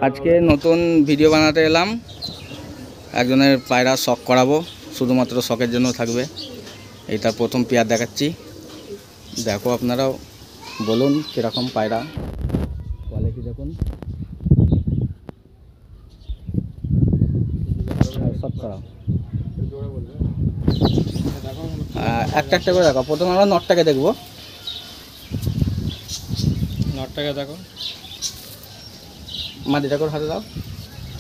আজকে নতুন ভিডিও বানাতে এলাম, একজনের পায়রা শখ করাবো, শুধুমাত্র শখের জন্য থাকবে। এইটা প্রথম পেয়ার দেখাচ্ছি, দেখো আপনারাও বলুন কীরকম পায়রা, কোয়ালিটি দেখুন। শখ করাও, একটা একটা করে দেখো। প্রথমে আমরা নটটাকে দেখবো, নটটাকে দেখো। মাটিটা করে হাতে দাও,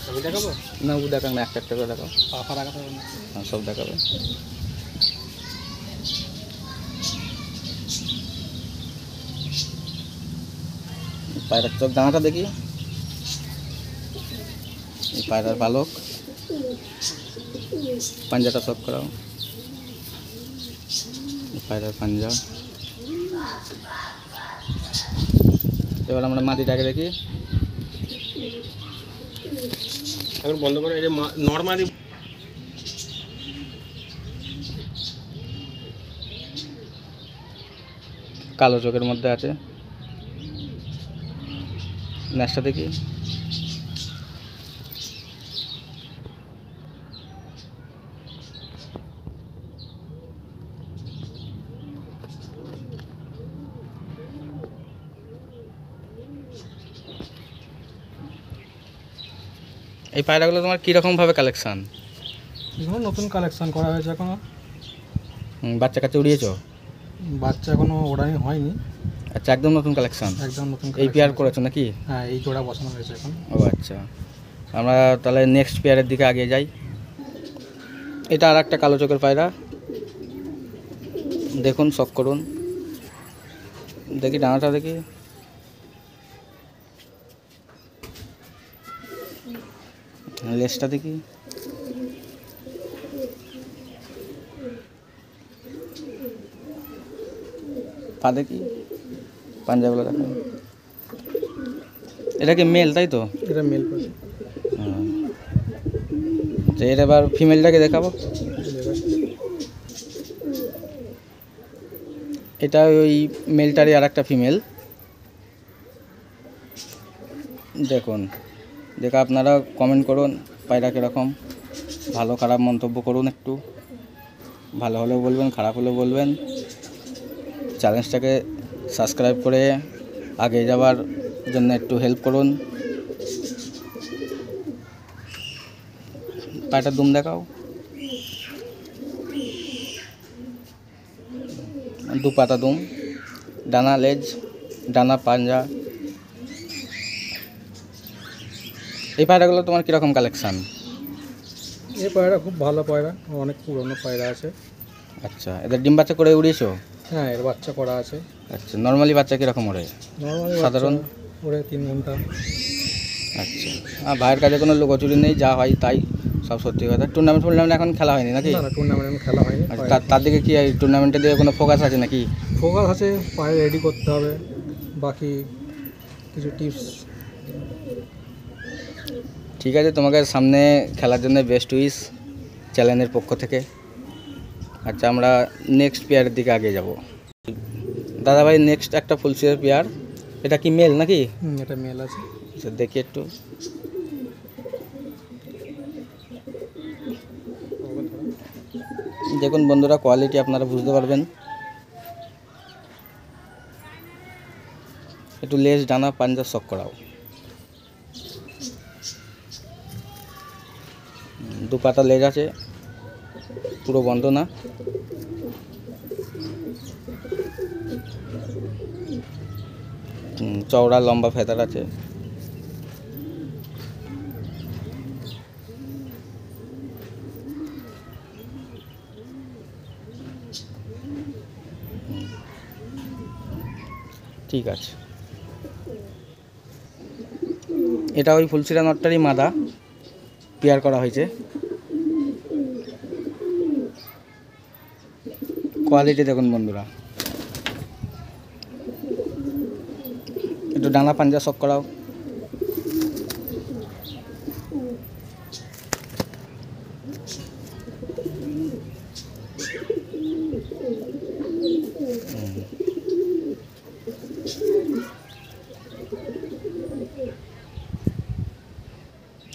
আমি দেখাবো না, ও দেখাক না, একটা একটা করে দেখাও। হ্যাঁ, সব দেখাবে। পায়রার চোখ দানাটা দেখি, পায়রার পালক, পাঞ্জাটা চোখ করাও, পায়রার পাঞ্জা। এবার আমরা মাটিটাকে দেখি, এখন বন্ধ করে। এটা নর্মালি কালো চোখের মধ্যে আছে। ন্যাসটা দেখি, এই পায়রাগুলো তোমার কীরকমভাবে কালেকশান? এগুলো নতুন কালেকশান করা হয়েছে এখনও। বাচ্চা কাচ্চা উড়িয়েছো? বাচ্চা এখনও ওড়ানি হয়নি। আচ্ছা, একদম নতুন কালেকশান, একদম নতুন। এই পেয়ার করেছো নাকি? হ্যাঁ, এই জোড়া বসানো হয়েছে এখন। ও আচ্ছা, আমরা তাহলে নেক্সট পেয়ারের দিকে আগে যাই। এটা আর একটা কালো চোখের পায়রা, দেখুন, শখ করুন। দেখি ডানাটা দেখি, লেজটা দেখি, পা দেখি, পাঞ্জাগুলো দেখো। এটা কি মেল, তাই তো? এটা মেল পাখি। তো এর এবার ফিমেলটাকে দেখাবো। এটা ওই মেলটারই আর একটা ফিমেল, দেখুন। দেখে আপনারা কমেন্ট করুন পায়রা কীরকম, ভালো খারাপ মন্তব্য করুন। একটু ভালো হলেও বলবেন, খারাপ হলেও বলবেন। চ্যানেলটাকে সাবস্ক্রাইব করে আগে যাওয়ার জন্য একটু হেল্প করুন। পায়রাটার দুম দেখাও, দুপাতা দুম, ডানা লেজ, ডানা পাঞ্জা। এই পায়রাগুলো তোমার কীরকম কালেকশান? এই পায়রা খুব ভালো পায়রা, অনেক পুরনো পায়রা আছে। আচ্ছা, এদের ডিম বাচ্চা করে উড়িয়েছো? হ্যাঁ, এর বাচ্চা করা আছে। আচ্ছা, নর্মালি বাচ্চা কীরকম ওড়ে? নর্মালি সাধারণ ওড়ে 3 ঘন্টা। আচ্ছা, ভাইয়ের কাছে কোনো লুকোচুরি নেই, যা হয় তাই সব সত্যি কথা। টুর্নামেন্ট এখন খেলা হয়নি নাকি? না, টুর্নামেন্ট এখন খেলা হয়নি। তার দিকে কি টুর্নামেন্টের দিকে কোনো ফোকাস আছে নাকি? ফোকাস আছে, পায়রা রেডি করতে হবে, বাকি কিছু টিপস। ঠিক আছে, তোমাকে সামনে খেলার জন্য বেস্ট উইশ চ্যানেলের পক্ষ থেকে। আচ্ছা, আমরা নেক্সট পেয়ারের দিকে আগে যাব। দাদা ভাই, নেক্সট একটা ফুলসিয়ার পেয়ার, এটা কি মেল নাকি? এটা মেল আছে। আচ্ছা, দেখি একটু। দেখুন বন্ধুরা, কোয়ালিটি আপনারা বুঝতে পারবেন। একটু লেজ, ডানা, পাঞ্জা শখ করাও। দুপাতা লেজ আছে, পুরো বন্ধ না। চওড়া লম্বা ফেদার আছে। ঠিক আছে, এটা ওই ফুলসিরা নটটারই মাদা পেয়ার করা হয়েছে। কোয়ালিটি দেখুন বন্ধুরা, একটু ডানা পাঞ্জা শখ করাও।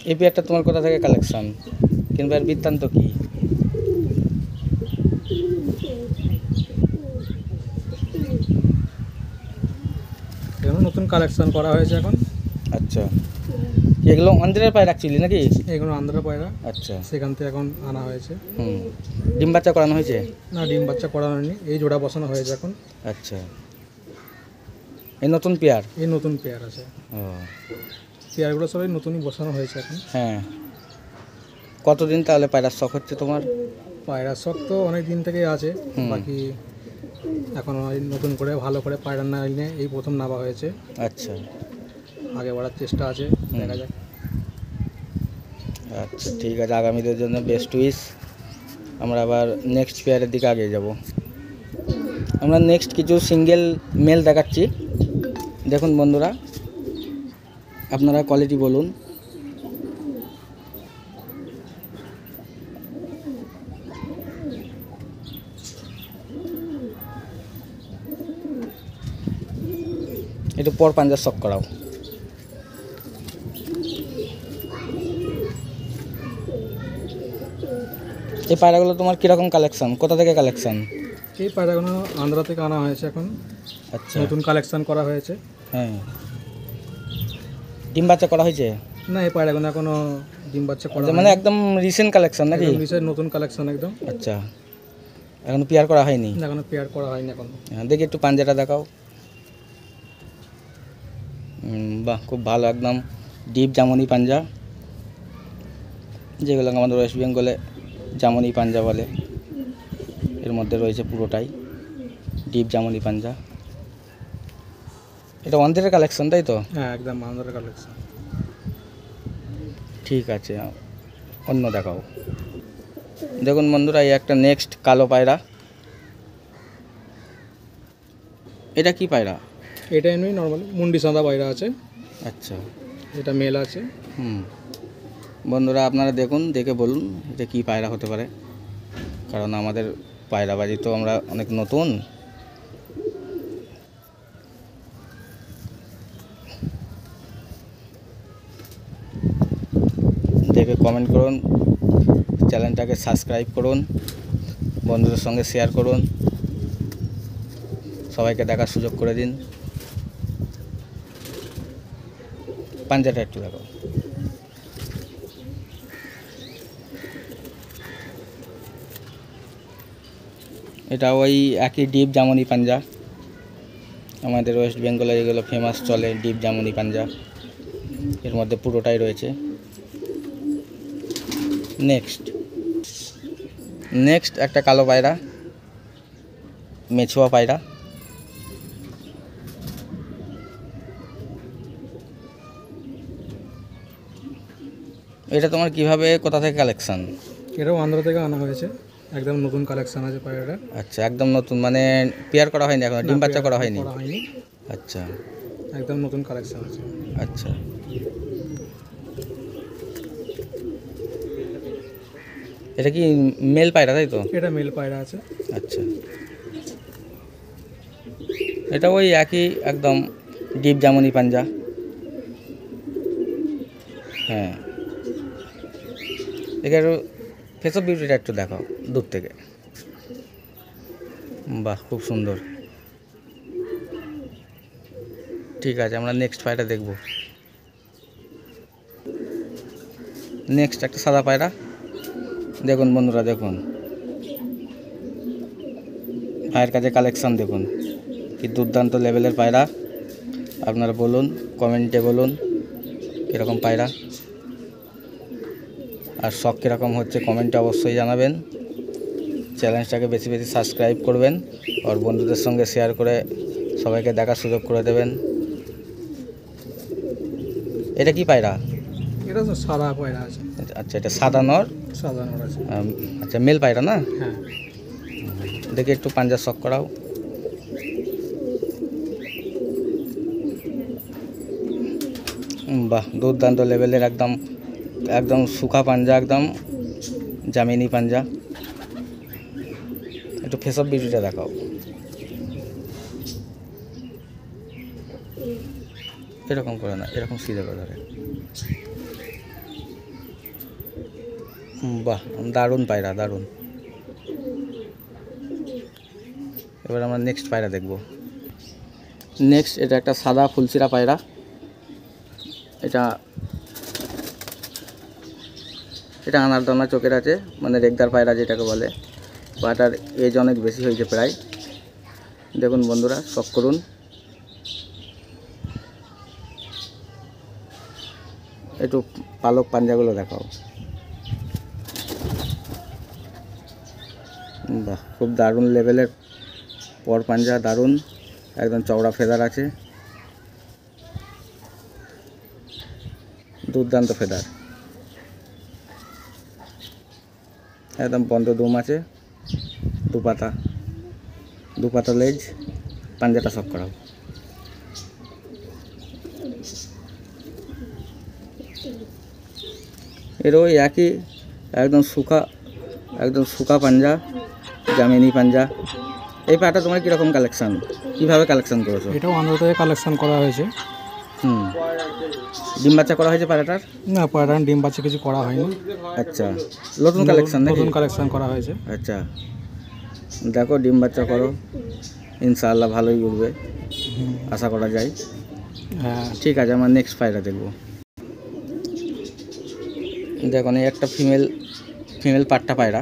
এই পেয়ারটা তোমার কোথা থেকে কালেকশন, কিংবা এর বৃত্তান্ত কি? এগুলো নতুন কালেকশন করা হয়েছে এখন। আচ্ছা, এগুলো অন্ধ্রের পায়রা অ্যাকচুয়ালি নাকি? এগুলো আন্ধ্রা পায়রা, আচ্ছা, সেখান থেকে এখন আনা হয়েছে। ডিম বাচ্চা করানো হয়েছে? না, ডিম বাচ্চা করানো হয়নি, এই জোড়া বসানো হয়েছে এখন। আচ্ছা, এই নতুন পেয়ার? এই নতুন পেয়ার আছে। ও পেয়ারগুলো সবাই নতুনই বসানো হয়েছে এখন। হ্যাঁ, কতদিন তাহলে পায়রার শখ হচ্ছে তোমার? পায়রার শখ তো অনেক দিন থেকেই আছে, বাকি এখন ওই নতুন করে ভালো করে পায়রা না এনে এই প্রথম নামা হয়েছে। আচ্ছা আগে বাড়ার চেষ্টা আছে, দেখা যাক। আচ্ছা ঠিক আছে, আগামীদের জন্য বেস্ট উইশ। আমরা আবার নেক্সট পেয়ারের দিকে আগে যাব। আমরা নেক্সট কিছু সিঙ্গেল মেল দেখাচ্ছি, দেখুন বন্ধুরা, আপনারা কোয়ালিটি বলুন। একটু পর পাঞ্জার শক করাও। এই পায়রাগুলো তোমার কীরকম কালেকশন, কোথা থেকে কালেকশন? এই পায়রাগুলো আন্ধ্রা থেকে আনা হয়েছে এখন, আচ্ছা, নতুন কালেকশন করা হয়েছে। হ্যাঁ, ডিম বাচ্চা করা হয়েছে? না, এই পায়রাগুলো এখনো ডিম বাচ্চা করা মানে একদম রিসেন্ট কালেকশন নাকি? নতুন কালেকশন একদম। আচ্ছা, এখনো পেয়ার করা হয়নি? এখনো পেয়ার করা হয়নি এখন। হ্যাঁ, দেখি একটু পাঞ্জাটা দেখাও। বাহ, খুব ভালো, একদম ডিপ জামনি পাঞ্জা, যেগুলো আমাদের ওয়েস্ট বেঙ্গলে জামনি পাঞ্জা বলে। এর মধ্যে রয়েছে পুরোটাই ডিপ জামনি পাঞ্জা। এটা অন্ধ্রের কালেকশন তাই তো? হ্যাঁ, একদম আন্ধ্রা কালেকশন। ঠিক আছে, অন্য দেখাও। দেখুন বন্ধুরা, এই একটা নেক্সট কালো পায়রা। এটা কি পায়রা? এটা এমনি নর্মাল মুন্ডি সাদা পায়রা আছে। আচ্ছা, এটা মেল আছে। বন্ধুরা আপনারা দেখুন, দেখে বলুন এটা কি পায়রা হতে পারে, কারণ আমাদের পায়রাবাজি তো আমরা অনেক নতুন। দেখে কমেন্ট করুন, চ্যানেলটাকে সাবস্ক্রাইব করুন, বন্ধুদের সঙ্গে শেয়ার করুন, সবাইকে দেখার সুযোগ করে দিন। পাঞ্জাটা একটু দেখো। এটা ওই একই ডিপ জামনি পাঞ্জা, আমাদের ওয়েস্ট বেঙ্গলে যেগুলো ফেমাস চলে ডিপ জামনি পাঞ্জা, এর মধ্যে পুরোটাই রয়েছে। নেক্সট একটা কালো পায়রা, মেছুয়া পায়রা। এটা তোমার কিভাবে, কোথা থেকে কালেকশন? এটাও আন্ধ্রা থেকে আনা হয়েছে, একদম নতুন কালেকশন আছে পায়রাটা। আচ্ছা, একদম নতুন, মানে পেয়ার করা হয়নি এখন, ডিম বাচ্চা করা হয়নি? আচ্ছা, একদম নতুন কালেকশন আছে। আচ্ছা, এটা কি মেল পায়রা তাই তো? এটা মেল পায়রা আছে। আচ্ছা, এটা ওই একই একদম ডিপ জামনি পাঞ্জা। হ্যাঁ, দেখে একটু ফেস অফ বিউটিটা একটু দেখাও দূর থেকে। বাহ, খুব সুন্দর। ঠিক আছে, আমরা নেক্সট পায়রা দেখব। নেক্সট একটা সাদা পায়রা, দেখুন বন্ধুরা, দেখুন ভাইয়ের কাছে কালেকশান দেখুন, কি দুর্দান্ত লেভেলের পায়রা। আপনারা বলুন, কমেন্টে বলুন কীরকম পায়রা, আর শখ কীরকম হচ্ছে কমেন্টে অবশ্যই জানাবেন। চ্যানেলটাকে বেশি বেশি সাবস্ক্রাইব করবেন, আর বন্ধুদের সঙ্গে শেয়ার করে সবাইকে দেখার সুযোগ করে দেবেন। এটা কি পায়রা? এটা তো সাদা পায়রা আছে। আচ্ছা, এটা সাদা নর? সাদা নর আছে। আচ্ছা, মেল পায়রা না? হ্যাঁ। দেখি একটু পাঞ্জার শখ করাও। বাহ, দুর্দান্ত লেভেলের, একদম একদম সুখা পাঞ্জা, একদম জামিনি পাঞ্জা। একটু ফেস অফ বিউটিটা দেখাও। এরকম করে না, এরকম সিধে করে ধরে। বাহ, দারুণ পায়রা, দারুণ। এবার আমরা নেক্সট পায়রা দেখব। নেক্সট এটা একটা সাদা ফুলচিরা পায়রা। এটা আনার দানা চোখের আছে, মানে রেগদার পায়রা যেটাকে বলে। পায়রাটার এজ অনেক বেশি হয়েছে প্রায়। দেখুন বন্ধুরা, শখ করুন। একটু পালক পাঞ্জাগুলো দেখাও। বাহ, খুব দারুণ লেভেলের পর পাঞ্জা, দারুণ, একদম চওড়া ফেদার আছে, দুর্দান্ত ফেদার, একদম বন্ধ দুম আছে, দুপাতা লেজ, পাঞ্জাটা শক করাও। এর ওই একই একদম শুকা পাঞ্জা, জামিনি পাঞ্জা। এই পায়রাটা তোমার কীরকম কালেকশান, কীভাবে কালেকশান করেছো? এটাও আন্ধ্র থেকে কালেকশন করা হয়েছে। ডিম বাচ্চা করা হয়েছে পায়রাটার? না, পায়রার ডিম বাচ্চা কিছু করা হয়নি। আচ্ছা, নতুন কালেকশান নাকি? নতুন কালেকশন করা হয়েছে। আচ্ছা, দেখো ডিম বাচ্চা করো, ইনশাআল্লাহ ভালোই উঠবে, আশা করা যায়। হ্যাঁ, ঠিক আছে, আমার নেক্সট পায়রা দেখব। দেখুন, এই একটা ফিমেল পাট্টা পায়রা,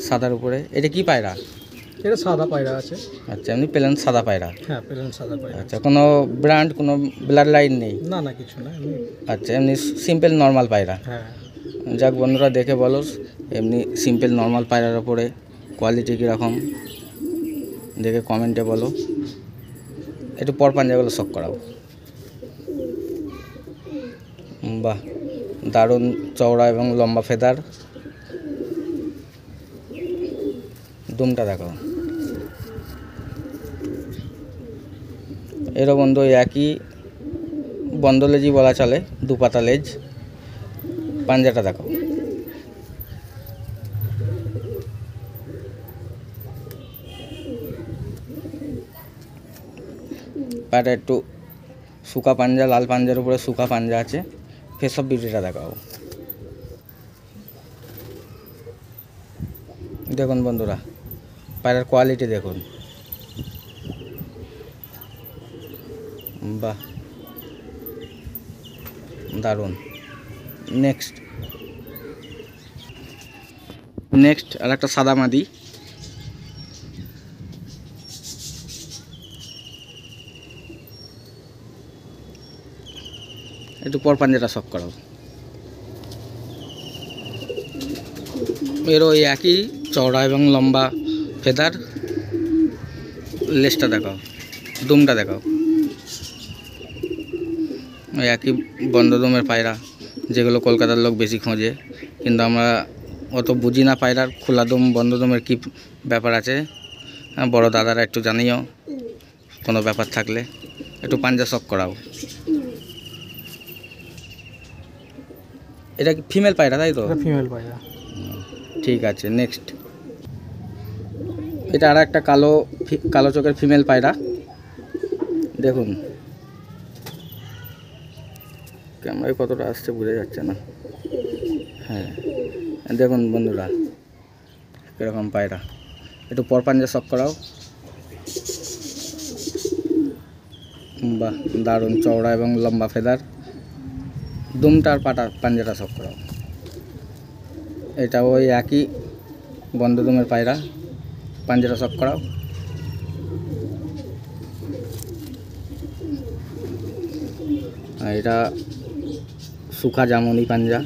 সাদার উপরে। এটা কি পায়রা? এটা সাদা পায়রা আছে। আচ্ছা, এমনি প্লেন সাদা পায়রা? হ্যাঁ, প্লেন সাদা পায়রা। আচ্ছা, কোনো ব্র্যান্ড, কোনো ব্লাড লাইন নেই? না না, কিছু না। আচ্ছা, এমনি সিম্পল নর্মাল পায়রা। হ্যাঁ, যাক বন্ধুরা, দেখে বলো এমনি সিম্পল নর্মাল পায়রার ওপরে কোয়ালিটি কীরকম, দেখে কমেন্টে বলো। একটু পর পাঞ্জাগুলো শক করাও। বাহ, দারুণ চওড়া এবং লম্বা ফেদার, দুমটা দেখো। এরও বন্ধু একই বন্ধ লেজই বলা চলে, দুপাতা লেজ, পাঞ্জাটা দেখো। পায়রাটা একটু শুকা পাঞ্জা, লাল পাঞ্জার উপরে শুকা পাঞ্জা আছে। ফেস অফ বিউটিটা দেখাও। দেখুন বন্ধুরা, পায়রার কোয়ালিটি দেখুন। বাহ, দারুণ। নেক্সট আর একটা সাদা মাদি। একটু পর পাঞ্জাটা শক করাও। এরও ওই একই চওড়া এবং লম্বা ফেদার, লেজটা দেখাও, দুমটা দেখাও। ওই একই বন্ধ দুমের পায়রা, যেগুলো কলকাতার লোক বেশি খোঁজে, কিন্তু আমরা অত বুঝি না পায়রার খোলা দুম বন্ধ দুমের কী ব্যাপার আছে। বড় দাদারা একটু জানিও, কোনো ব্যাপার থাকলে একটু পাঞ্জা শক করাও। এটা কি ফিমেল পায়রা, তাই তো? ফিমেল পায়রা। ঠিক আছে, নেক্সট। এটা আর একটা কালো চোখের ফিমেল পায়রা। দেখুন, ক্যামেরায় কতটা আসছে বোঝা যাচ্ছে না। হ্যাঁ, দেখুন বন্ধুরা, কীরকম পায়রা। একটু পর পাঞ্জা শক করাও। বাহ, দারুণ চওড়া এবং লম্বা ফেদার, দুমটার পাঞ্জাটা শক করাও। এটা ওই একই বন্ধ দুমের পায়রা, পাঞ্জাটা শক করাও। এটা শুকা জামুনি পাঞ্জা।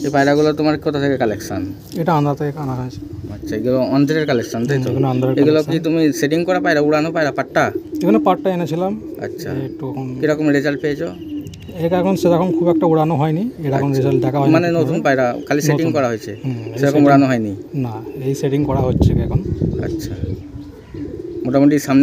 এই পায়রাগুলো তোমার কোথা থেকে কালেকশান? এটা আন্ধ্রা থেকে আনা হয়েছে। আচ্ছা, এগুলো অন্ধ্রের কালেকশান, তাই তো? আন্ধ্রের এগুলো কি তুমি সেটিং করা পায়রা, উড়ানো পায়রা, পাট্টা? এখানে পাটটা এনেছিলাম। আচ্ছা, একটু কীরকম রেজাল্ট পেয়েছো? এটা এখন সেরকম খুব একটা উড়ানো হয়নি, এরকম রেজাল্ট দেখা হয়নি। মানে নতুন পায়রা, খালি সেটিং করা হয়েছে, সেরকম উড়ানো হয়নি? না, এই সেটিং করা হচ্ছে এখন। আচ্ছা, মোটামুটি সামনে